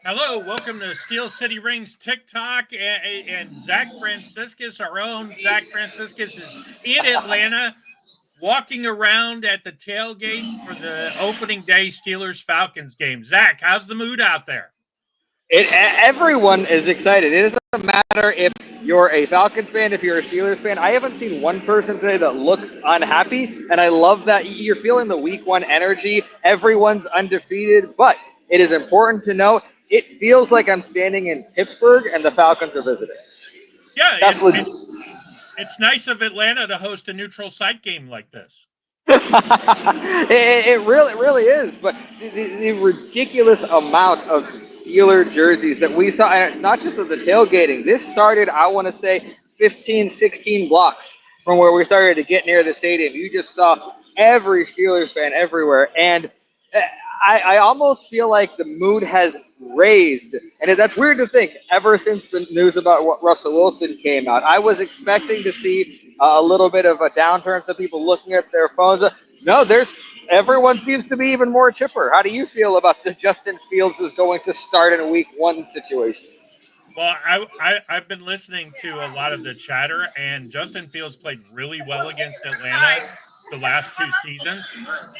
Hello, welcome to Steel City Rings TikTok and Zach Franciscus, our own Zach Franciscus is in Atlanta, walking around at the tailgate for the opening day Steelers Falcons game. Zach, how's the mood out there? Everyone is excited. It doesn't matter if you're a Falcons fan, if you're a Steelers fan. I haven't seen one person today that looks unhappy, and I love that you're feeling the Week One energy. Everyone's undefeated, but it is important to note it feels like I'm standing in Pittsburgh and the Falcons are visiting. Yeah, That's it's legit. it's it's nice of Atlanta to host a neutral site game like this. It really is. But the ridiculous amount of Steeler jerseys that we saw, and it's not just of the tailgating. This started, I want to say, 15, 16 blocks from where we started to get near the stadium. You just saw every Steelers fan everywhere. And I almost feel like the mood has raised. And that's weird to think. Ever since the news about what Russell Wilson came out, I was expecting to see a little bit of a downturn. Some people looking at their phones. No, there's everyone seems to be even more chipper. How do you feel about the Justin Fields is going to start in a Week One situation? Well, I've been listening to a lot of the chatter, and Justin Fields played really well against Atlanta the last two seasons.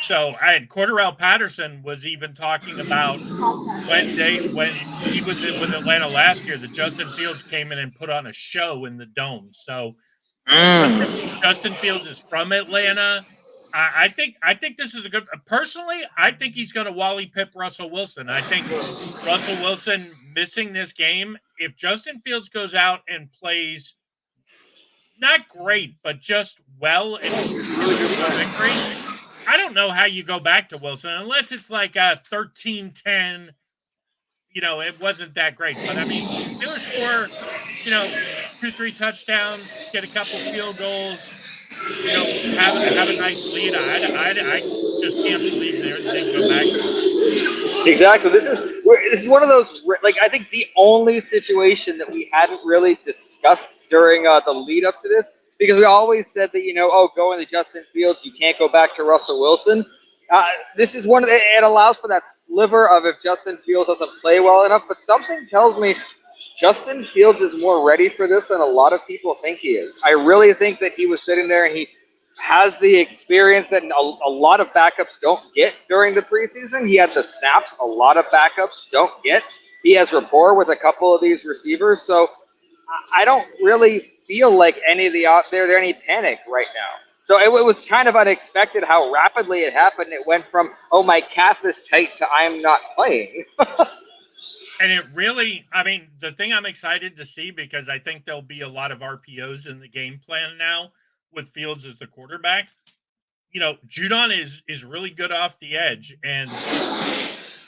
So I had Cordarrelle Patterson was even talking about when he was with Atlanta last year that Justin Fields came in and put on a show in the dome. So Justin, Mm. Justin Fields is from Atlanta. I think this is a good. Personally, I think he's going to Wally Pip Russell Wilson. I think Russell Wilson missing this game. If Justin Fields goes out and plays not great, but just well and contributes to a victory, I don't know how you go back to Wilson unless it's like a 13-10. It wasn't that great. But I mean, Steelers score, you know, two, three touchdowns, get a couple field goals, have a nice lead. I just can't believe they'd go back to him. Exactly. This is one of those like I think the only situation that we hadn't really discussed during the lead up to this because we always said that oh go into Justin Fields you can't go back to Russell Wilson. This is one of it allows for that sliver of if Justin Fields doesn't play well enough, but something tells me Justin Fields is more ready for this than a lot of people think he is. I really think that he was sitting there and he has the experience that a lot of backups don't get during the preseason. He had the snaps a lot of backups don't get. He has rapport with a couple of these receivers. So I don't really feel like any of the out there any panic right now. So it was kind of unexpected how rapidly it happened. It went from, oh, my calf is tight to I'm not playing. And it really, I mean, the thing I'm excited to see because I think there'll be a lot of RPOs in the game plan now with Fields as the quarterback. Judon is really good off the edge, and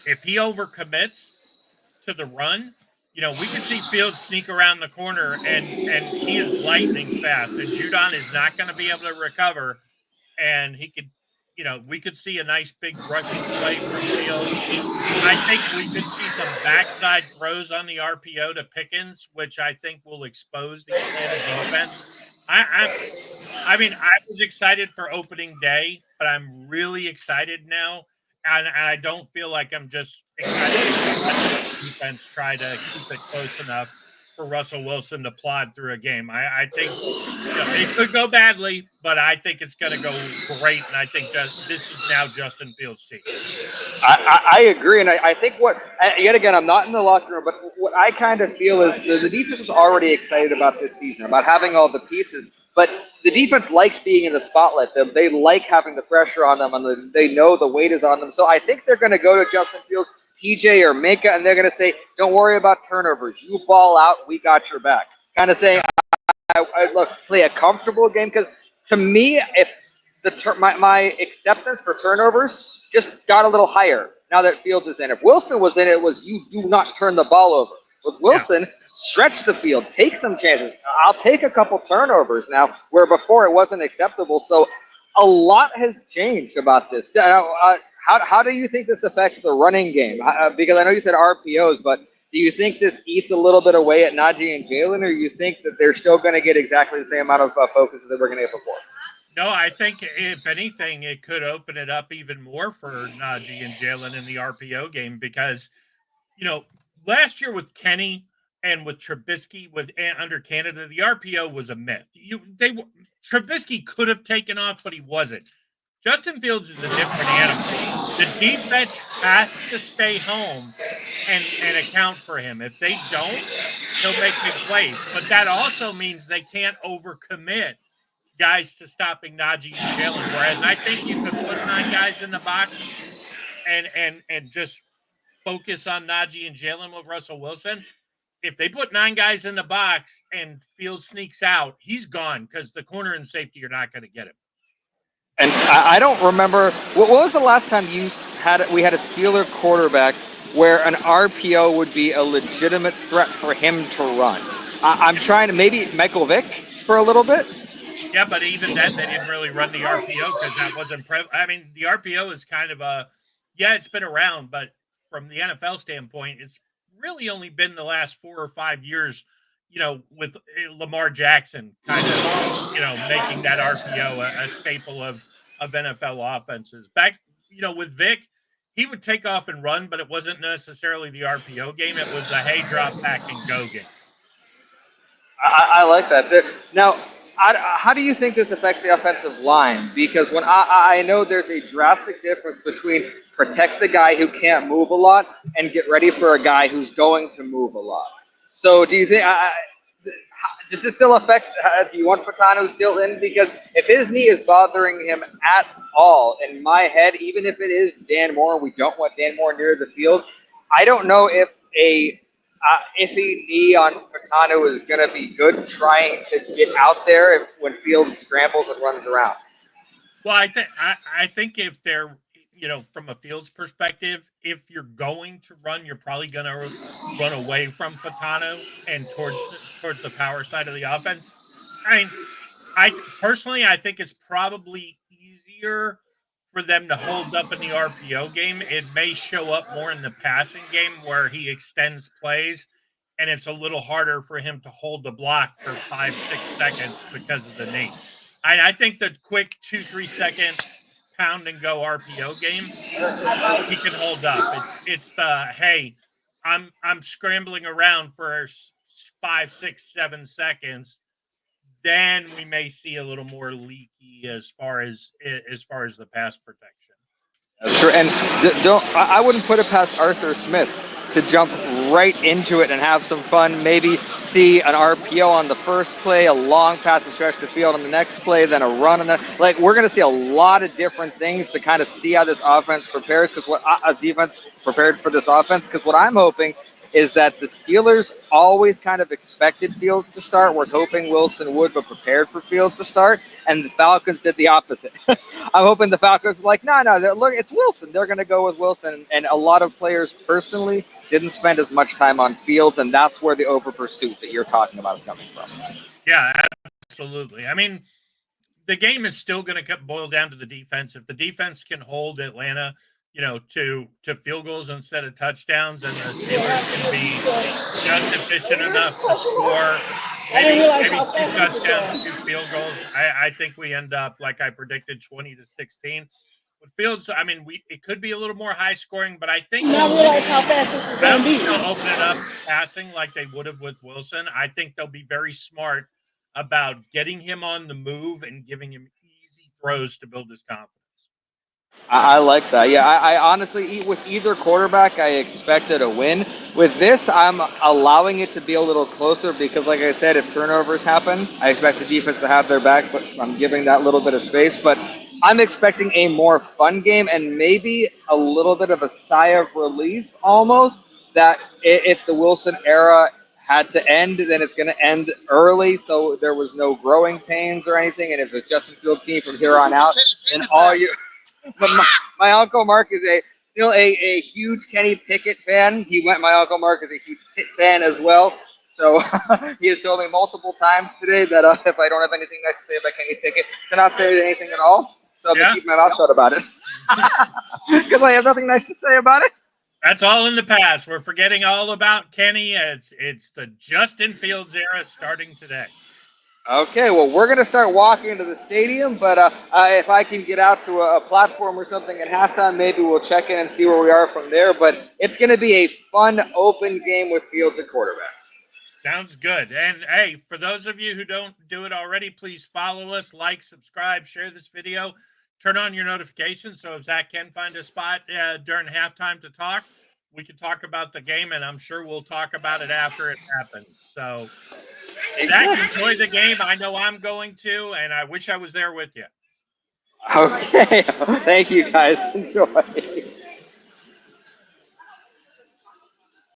if he overcommits to the run, we could see Fields sneak around the corner and he is lightning fast, and Judon is not going to be able to recover, and he could, we could see a nice big rushing play from Fields. I think we could see some backside throws on the RPO to Pickens, which I think will expose the Atlanta defense. I I mean, I was excited for opening day, but I'm really excited now. And I don't feel like I'm just excited because watching the defense try to keep it close enough for Russell Wilson to plod through a game. I think it could go badly, but I think it's going to go great. And I think this is now Justin Fields' team. I agree, and I think yet again I'm not in the locker room, but what I kind of feel is the defense is already excited about this season, about having all the pieces. But the defense likes being in the spotlight. They like having the pressure on them, and they know the weight is on them. So I think they're going to go to Justin Fields, TJ, or Minka, and they're going to say, "Don't worry about turnovers. You ball out. We got your back." Kind of saying, Yeah. I look play a comfortable game because to me, if my acceptance for turnovers just got a little higher now that Fields is in. If Wilson was in, it was you do not turn the ball over. With Yeah. Wilson, stretch the field, take some chances. I'll take a couple turnovers now, where before it wasn't acceptable. So a lot has changed about this. How do you think this affects the running game? Because I know you said RPOs, but do you think this eats a little bit away at Najee and Jalen, or you think that they're still going to get exactly the same amount of focus as they were going to get before? No, I think if anything, it could open it up even more for Najee and Jalen in the RPO game because, you know, last year with Kenny and with Trubisky under Canada, the RPO was a myth. Trubisky could have taken off, but he wasn't. Justin Fields is a different animal. The defense has to stay home and account for him. If they don't, he'll make big plays. But that also means they can't overcommit guys to stopping Najee and Jalen. Whereas I think you could put 9 guys in the box and just focus on Najee and Jalen with Russell Wilson. If they put 9 guys in the box and Fields sneaks out, he's gone because the corner and safety are not going to get him. And I don't remember what was the last time we had a Steeler quarterback where an RPO would be a legitimate threat for him to run. I'm trying to maybe Michael Vick for a little bit. Yeah, but even then they didn't really run the RPO because that wasn't. I mean, the RPO is kind of it's been around, but from the NFL standpoint, it's really only been the last 4 or 5 years. With Lamar Jackson kind of, making that RPO a staple of NFL offenses. Back, with Vic, he would take off and run, but it wasn't necessarily the RPO game. It was the hey, drop back and go game. I like that. Now, how do you think this affects the offensive line? Because when I know there's a drastic difference between protect the guy who can't move a lot and get ready for a guy who's going to move a lot. So do you think does this still affect? Do you want Patano still in? Because if his knee is bothering him at all, in my head, even if it is Dan Moore, we don't want Dan Moore near the field. I don't know if a iffy knee on Patano is going to be good trying to get out there when Fields scrambles and runs around. Well, I think if they're from a Fields perspective, if you're going to run, you're probably going to run away from Patano and towards the power side of the offense. I mean, I personally think it's probably easier for them to hold up in the RPO game. It may show up more in the passing game where he extends plays, and it's a little harder for him to hold the block for 5-6 seconds because of the knee. I think the quick 2-3 second pound and go RPO game, he can hold up. It's the hey, I'm scrambling around for 5, 6, 7 seconds. Then we may see a little more leaky as far as the pass protection. That's true, and I wouldn't put it past Arthur Smith to jump right into it and have some fun. Maybe see an RPO on the first play, a long pass and stretch the field on the next play, then a run on that. Like we're going to see a lot of different things to kind of see how this offense prepares. Because what a defense prepared for this offense. Because what I'm hoping is that the Steelers always kind of expected Fields to start, was hoping Wilson would, but prepared for Fields to start, and the Falcons did the opposite. I'm hoping the Falcons are like, no, look, it's Wilson. They're going to go with Wilson, and a lot of players personally didn't spend as much time on Fields, and that's where the over-pursuit that you're talking about is coming from. Yeah, absolutely. I mean, the game is still going to boil down to the defense. If the defense can hold Atlanta to field goals instead of touchdowns, and the Steelers can be just efficient enough to score maybe 2 touchdowns, 2 field goals. I think we end up, like I predicted, 20-16. With Fields, I mean, it could be a little more high scoring, but I think they'll open it up passing like they would have with Wilson. I think they'll be very smart about getting him on the move and giving him easy throws to build his confidence. I like that. Yeah, I honestly, with either quarterback, I expected a win. With this, I'm allowing it to be a little closer because, like I said, if turnovers happen, I expect the defense to have their back, but I'm giving that little bit of space. But I'm expecting a more fun game and maybe a little bit of a sigh of relief almost that if the Wilson era had to end, then it's going to end early, so there was no growing pains or anything. And if it's Justin Fields' team from here on out, then all you... But my Uncle Mark is still a huge Kenny Pickett fan. My Uncle Mark is a huge Pitt fan as well. So he has told me multiple times today that if I don't have anything nice to say about Kenny Pickett, to not say anything at all. So I'm going to keep my mouth shut about it. Because I have nothing nice to say about it. That's all in the past. We're forgetting all about Kenny. It's the Justin Fields era starting today. Okay, well, we're going to start walking into the stadium, but if I can get out to a platform or something at halftime, maybe we'll check in and see where we are from there. But it's going to be a fun, open game with Fields at quarterback. Sounds good. And hey, for those of you who don't do it already, please follow us, like, subscribe, share this video, turn on your notifications so if Zach can find a spot during halftime to talk, we can talk about the game, and I'm sure we'll talk about it after it happens. So, Zach, enjoy the game. I know I'm going to, and I wish I was there with you. Okay, thank you guys. Enjoy.